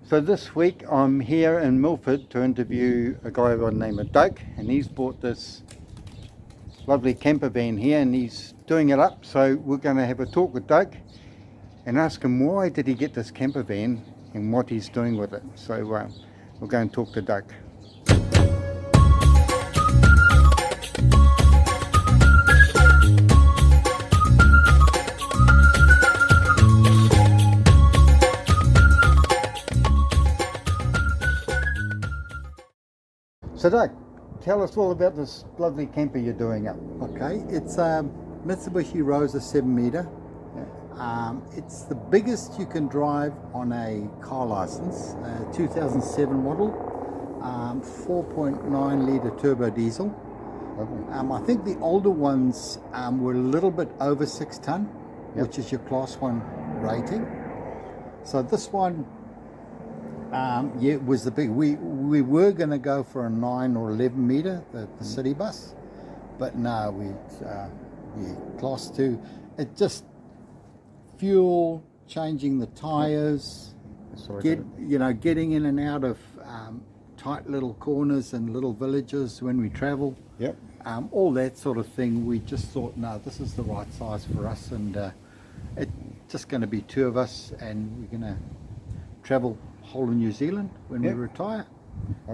So this week I'm here in Milford to interview a guy by the name of Doug, and he's bought this lovely camper van here and he's doing it up. So we're going to have a talk with Doug and ask him why did he get this camper van and what he's doing with it. So we'll go and talk to Doug. So Doug, tell us all about this lovely camper you're doing up. Okay, it's a Mitsubishi Rosa 7 meter. It's the biggest you can drive on a car license, 2007 model, 4.9 litre turbo diesel. I think the older ones were a little bit over 6 tonne, which is your class 1 rating. So this one, it was the big. We were going to go for a 9 or 11 meter, the city bus, but no, class 2. It just fuel, changing the tires, getting in and out of tight little corners and little villages when we travel. All that sort of thing. We just thought, no, this is the right size for us, and it's just going to be 2 of us, and we're going to travel whole of New Zealand when we retire.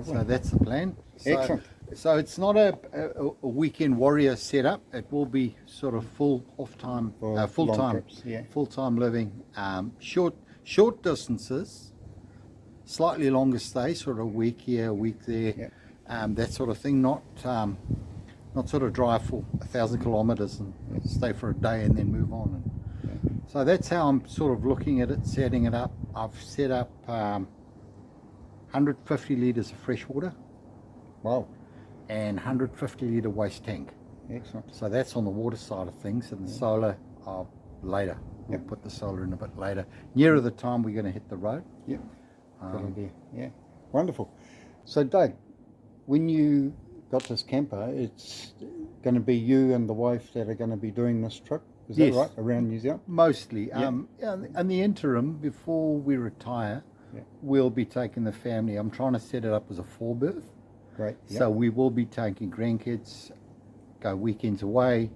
So that's the plan. Excellent. So it's not a weekend warrior setup. It will be sort of full time living. Short distances, slightly longer stay, sort of a week here, a week there, that sort of thing. Not sort of drive for 1,000 kilometres and stay for a day and then move on. So that's how I'm sort of looking at it, setting it up. I've set up 150 litres of fresh water. Wow. And 150 litre waste tank. Excellent. So that's on the water side of things, and the solar later. We'll put the solar in a bit later. Nearer the time we're going to hit the road. Good idea. Wonderful. So Doug, when you got this camper, it's going to be you and the wife that are going to be doing this trip. Is that right? Around New Zealand? Mostly. In the interim, before we retire, we'll be taking the family. I'm trying to set it up as a 4-berth. Great. So we will be taking grandkids, go weekends away.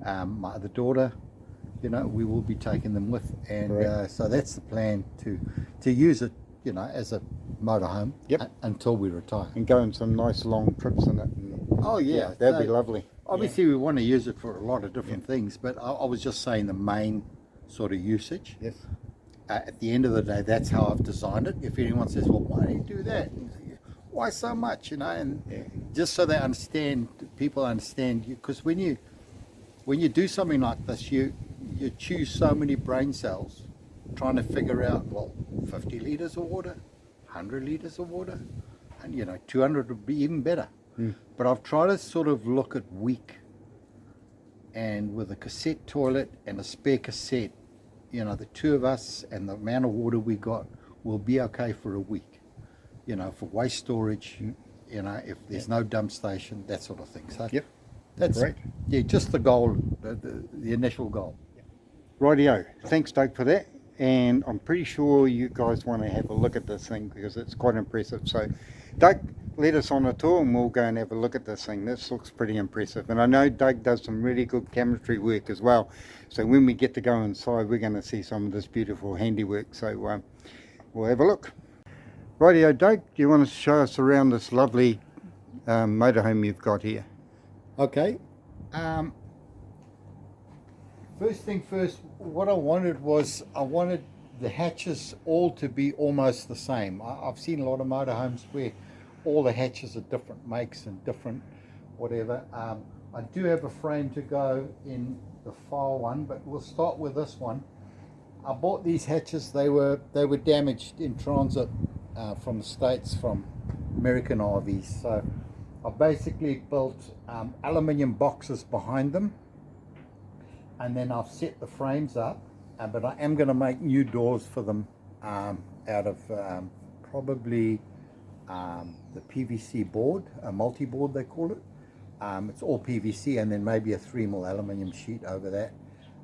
My other daughter, we will be taking them with, and so that's the plan to use it, as a motorhome until we retire and go on some nice long trips in it. That'd be lovely. Obviously, we want to use it for a lot of different things, but I was just saying the main sort of usage. Yes. At the end of the day, that's how I've designed it. If anyone says, "Well, why do you do that?" Why so much, and just so they understand, people understand you, because when you do something like this, you choose so many brain cells trying to figure out, 50 litres of water, 100 litres of water, and 200 would be even better. But I've tried to sort of look at week, and with a cassette toilet and a spare cassette, the 2 of us and the amount of water we got will be okay for a week. For waste storage, if there's no dump station, that sort of thing. So that's great. Just the goal, the initial goal. Rightio. Thanks, Doug, for that. And I'm pretty sure you guys want to have a look at this thing because it's quite impressive. So, Doug, let us on a tour and we'll go and have a look at this thing. This looks pretty impressive. And I know Doug does some really good chemistry work as well. So when we get to go inside, we're going to see some of this beautiful handiwork. So we'll have a look. Rightio, Doug, do you want to show us around this lovely motorhome you've got here? Okay. First thing first, what I wanted the hatches all to be almost the same. I've seen a lot of motorhomes where all the hatches are different makes and different whatever. I do have a frame to go in the far one, but we'll start with this one. I bought these hatches. They were damaged in transit from the States, from American RVs. So I basically built aluminium boxes behind them, and then I've set the frames up, but I am going to make new doors for them out of probably the PVC board, a multi-board they call it. It's all PVC and then maybe a 3mm aluminium sheet over that.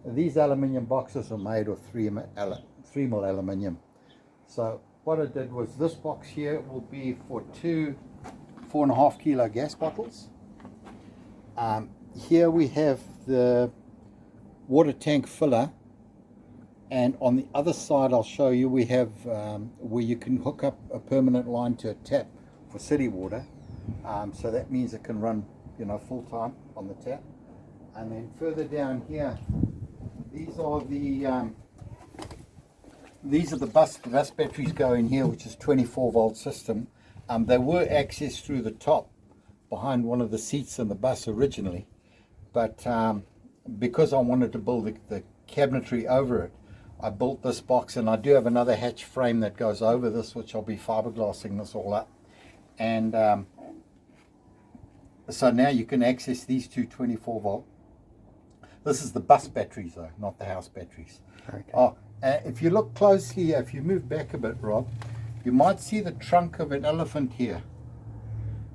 These aluminium boxes are made of 3mm aluminium. So what I did was this box here will be for two 4.5 kilo gas bottles. Here we have the water tank filler, and on the other side I'll show you we have where you can hook up a permanent line to a tap for city water, so that means it can run, you know, full time on the tap. And then further down here, these are the bus batteries go in here, which is 24 volt system. They were accessed through the top behind one of the seats in the bus originally, but because I wanted to build the cabinetry over it, I built this box, and I do have another hatch frame that goes over this, which I'll be fiberglassing this all up. And so now you can access these two 24 volt. This is the bus batteries though, not the house batteries. Okay. If you look closely, if you move back a bit, Rob, you might see the trunk of an elephant here.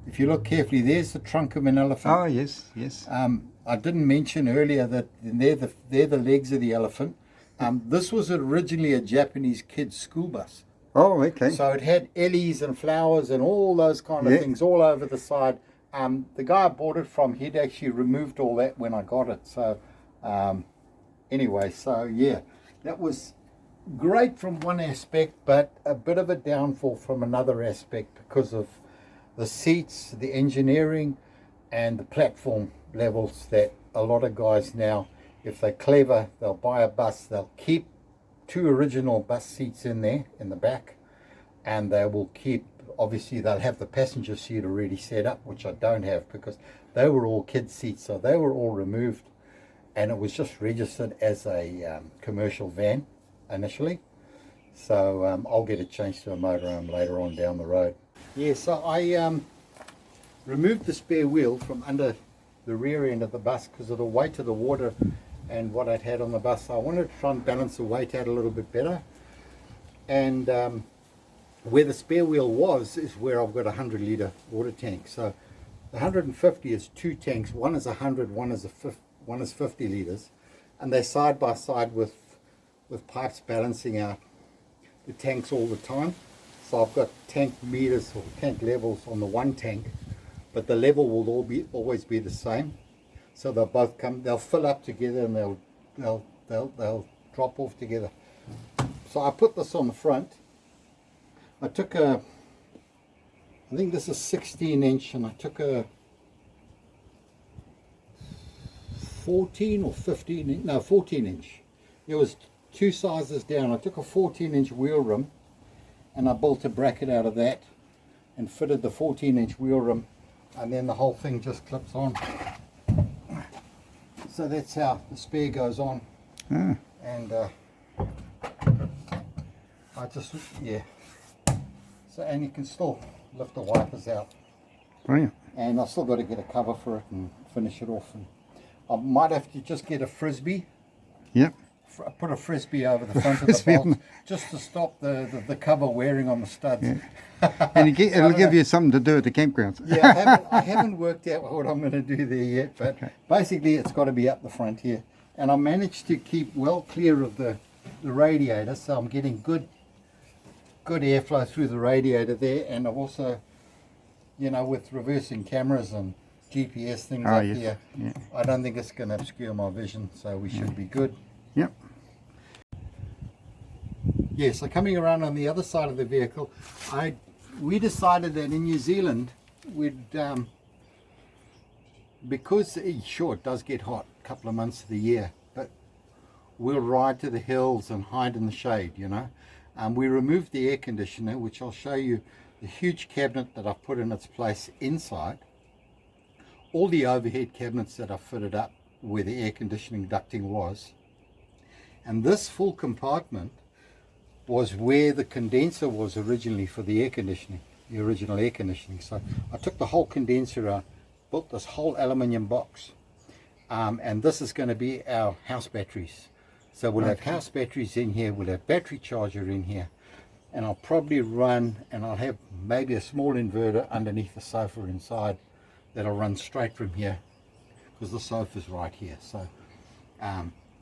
If you look carefully, there's the trunk of an elephant. Oh, yes, yes. I didn't mention earlier that they're the legs of the elephant. This was originally a Japanese kids' school bus. Oh, okay. So it had ellies and flowers and all those kind of things all over the side. The guy I bought it from, he'd actually removed all that when I got it. So anyway, so yeah, that was great from one aspect, but a bit of a downfall from another aspect because of the seats, the engineering, and the platform levels that a lot of guys now, if they're clever, they'll buy a bus, they'll keep two original bus seats in there in the back, and they will keep, obviously they'll have the passenger seat already set up, which I don't have because they were all kids seats, so they were all removed, and it was just registered as a commercial van initially. So I'll get it changed to a motorhome later on down the road. Yeah, so I removed the spare wheel from under the rear end of the bus because of the weight of the water and what I'd had on the bus. So I wanted to try and balance the weight out a little bit better. And where the spare wheel was is where I've got a 100 litre water tank. So the 150 is two tanks. One is 100, one is 50 litres, and they're side by side with pipes balancing out the tanks all the time. So I've got tank meters or tank levels on the one tank, but the level will always be the same. So they'll both they'll fill up together and they'll drop off together. So I put this on the front. I took I think this is 16 inch, and I took a 14 or 15, no 14 inch. It was two sizes down. I took a 14 inch wheel rim, and I built a bracket out of that and fitted the 14 inch wheel rim, and then the whole thing just clips on. So that's how the spare goes on. And I just, yeah. So, and you can still lift the wipers out. Brilliant. And I've still got to get a cover for it and finish it off. And I might have to just get a frisbee. Yep. Put a frisbee over the front of the bolt just to stop the cover wearing on the studs. Yeah. And it'll give you something to do at the campgrounds. Yeah, I haven't worked out what I'm going to do there yet, but basically it's got to be up the front here. And I managed to keep well clear of the radiator, so I'm getting good airflow through the radiator there. And I've also, you know, with reversing cameras and GPS things up here, I don't think it's going to obscure my vision, so we should be good. Yep. Yeah, so coming around on the other side of the vehicle, we decided that in New Zealand we'd, because sure it does get hot a couple of months of the year, but we'll ride to the hills and hide in the shade, you know. We removed the air conditioner, which I'll show you the huge cabinet that I've put in its place inside, all the overhead cabinets that I've fitted up where the air conditioning ducting was, and this full compartment was where the condenser was originally for the air conditioning, the original air conditioning. So I took the whole condenser out, built this whole aluminium box, and this is going to be our house batteries. So we'll have house batteries in here, we'll have battery charger in here, and I'll probably run, and I'll have maybe a small inverter underneath the sofa inside that'll run straight from here, because the sofa's right here. So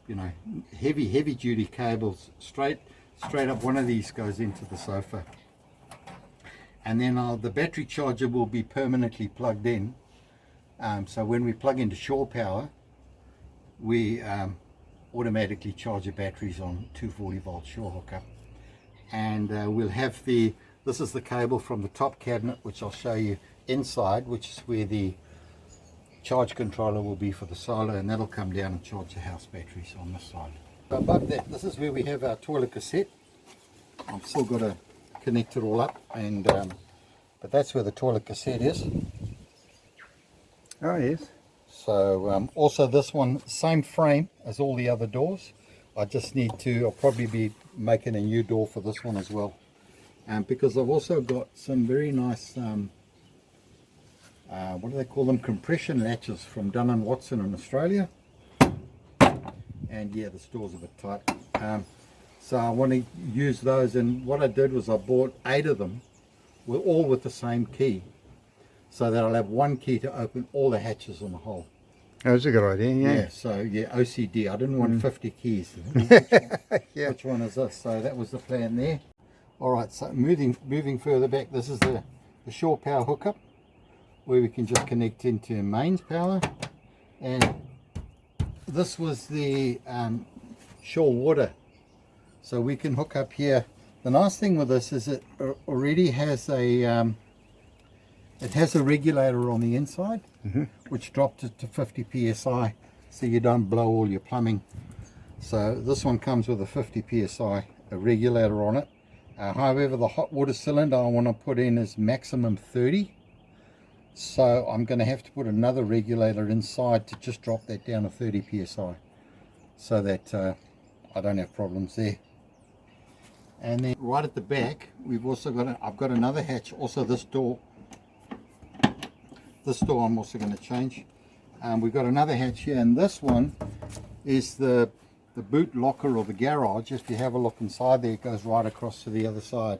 you know, heavy duty cables straight straight up one of these goes into the sofa. And then the battery charger will be permanently plugged in. So when we plug into shore power, we automatically charge the batteries on 240 volt shore hookup. And we'll have this is the cable from the top cabinet, which I'll show you inside, which is where the charge controller will be for the solar, and that'll come down and charge the house batteries on this side. Above that, this is where we have our toilet cassette. I've still got to connect it all up, and but that's where the toilet cassette is. Oh yes. So also this one, same frame as all the other doors. I just need to, I'll probably be making a new door for this one as well. Because I've also got some very nice, what do they call them, compression latches from Dun & Watson in Australia. And yeah, the door's a bit tight. So I want to use those, and what I did was I bought 8 of them, all with the same key, so that I'll have one key to open all the hatches on the hull. That's a good idea, yeah. Yeah, so yeah, OCD. I didn't want 50 keys. Yeah. Which one is this? So that was the plan there. All right, so moving further back, this is the shore power hookup, where we can just connect into mains power. And this was the shore water. So we can hook up here. The nice thing with this is it already has a regulator on the inside, which drops it to 50 psi, so you don't blow all your plumbing. So this one comes with a 50 psi, a regulator on it. However, the hot water cylinder I want to put in is maximum 30. So I'm going to have to put another regulator inside to just drop that down to 30 psi, so that I don't have problems there. And then right at the back, we've also got I've got another hatch. Also, this door I'm also going to change. We've got another hatch here, and this one is the boot locker or the garage. If you have a look inside there, it goes right across to the other side.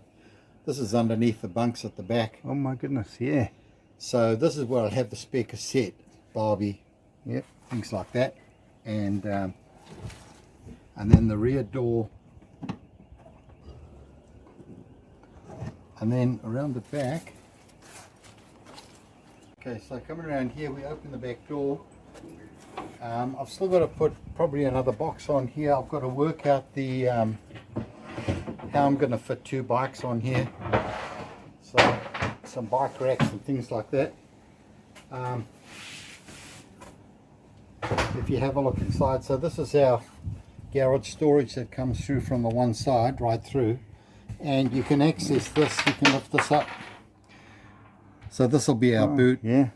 This is underneath the bunks at the back. Oh my goodness, yeah. So this is where I'll have the spare cassette, Barbie, Yep. things like that, and then the rear door, and then around the back. Okay, so coming around here, we open the back door. I've still got to put probably another box on here. I've got to work out the how I'm going to fit 2 bikes on here. So some bike racks and things like that. If you have a look inside, so this is our garage storage that comes through from the one side right through, and you can access this. You can lift this up. So this will be our boot. Yeah.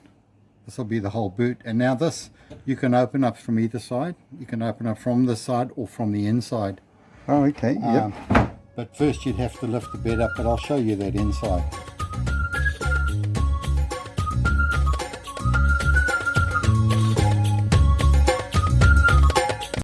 This will be the whole boot. And now this you can open up from either side. You can open up from this side or from the inside. Oh, okay. Yeah. But first you'd have to lift the bed up, but I'll show you that inside.